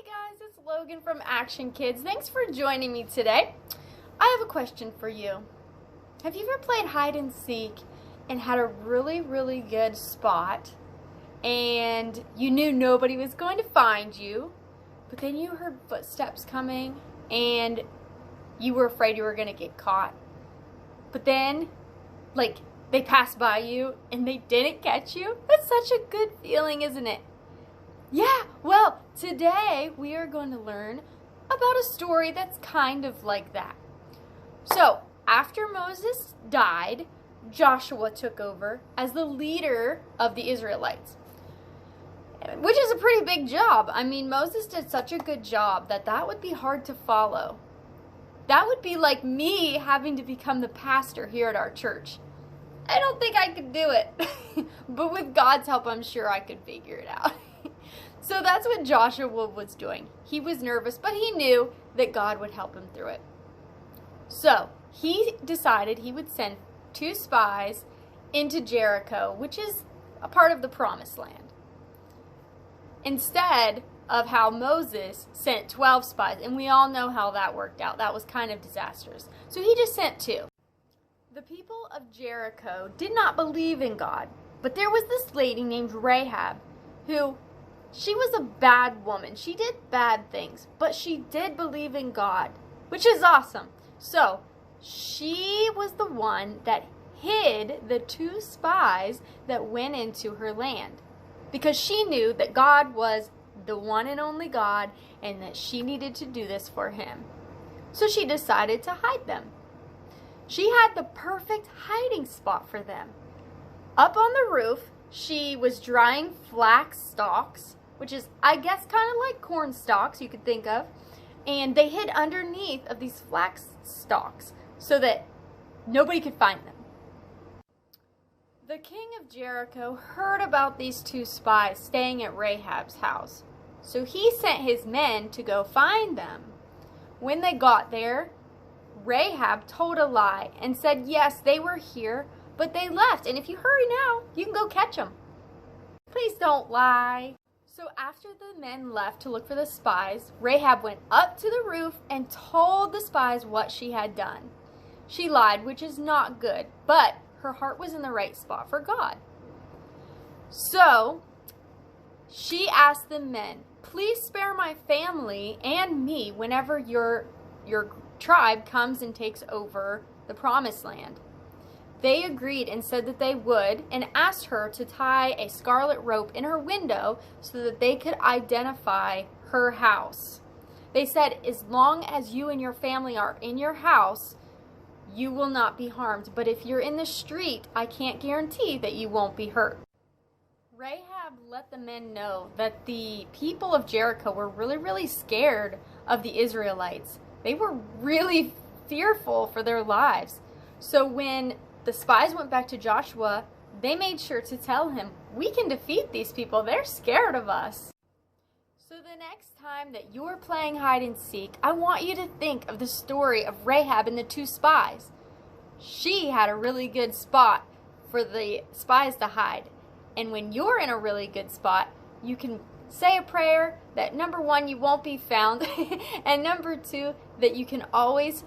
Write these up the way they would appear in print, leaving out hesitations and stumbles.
Hey guys, it's Logan from Action Kids. Thanks for joining me today. I have a question for you. Have you ever played hide and seek and had a really good spot and you knew nobody was going to find you, but then you heard footsteps coming and you were afraid you were going to get caught? But then, they passed by you and they didn't catch you? That's such a good feeling, isn't it? Yeah, well, today we are going to learn about a story that's kind of like that. So, after Moses died, Joshua took over as the leader of the Israelites, which is a pretty big job. I mean, Moses did such a good job that would be hard to follow. That would be like me having to become the pastor here at our church. I don't think I could do it, but with God's help, I'm sure I could figure it out. So that's what Joshua was doing. He was nervous, but he knew that God would help him through it. So he decided he would send 2 spies into Jericho, which is a part of the Promised Land, instead of how Moses sent 12 spies. And we all know how that worked out. That was kind of disastrous. So he just sent 2. The people of Jericho did not believe in God, but there was this lady named Rahab who... she was a bad woman. She did bad things, but she did believe in God, which is awesome. So, she was the one that hid the 2 spies that went into her land, because she knew that God was the one and only God and that she needed to do this for him. So she decided to hide them. She had the perfect hiding spot for them. Up on the roof, she was drying flax stalks, which is, I guess, kind of like corn stalks you could think of. And they hid underneath of these flax stalks so that nobody could find them. The king of Jericho heard about these 2 spies staying at Rahab's house. So he sent his men to go find them. When they got there, Rahab told a lie and said, yes, they were here, but they left. And if you hurry now, you can go catch them. Please don't lie. So after the men left to look for the spies, Rahab went up to the roof and told the spies what she had done. She lied, which is not good, but her heart was in the right spot for God. So she asked the men, please spare my family and me whenever your tribe comes and takes over the Promised Land. They agreed and said that they would, and asked her to tie a scarlet rope in her window so that they could identify her house. They said, as long as you and your family are in your house, you will not be harmed. But if you're in the street, I can't guarantee that you won't be hurt. Rahab let the men know that the people of Jericho were really scared of the Israelites. They were really fearful for their lives. So when the spies went back to Joshua, they made sure to tell him, we can defeat these people. They're scared of us. So the next time that you're playing hide and seek, I want you to think of the story of Rahab and the 2 spies. She had a really good spot for the spies to hide. And when you're in a really good spot, you can say a prayer that, number 1, you won't be found, and number 2, that you can always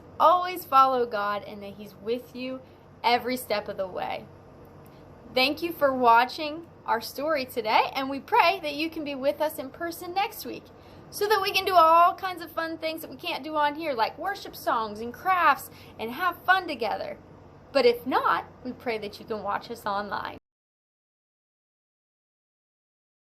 follow God and that he's with you every step of the way. Thank you for watching our story today, and we pray that you can be with us in person next week so that we can do all kinds of fun things that we can't do on here, like worship songs and crafts and have fun together. But if not, we pray that you can watch us online.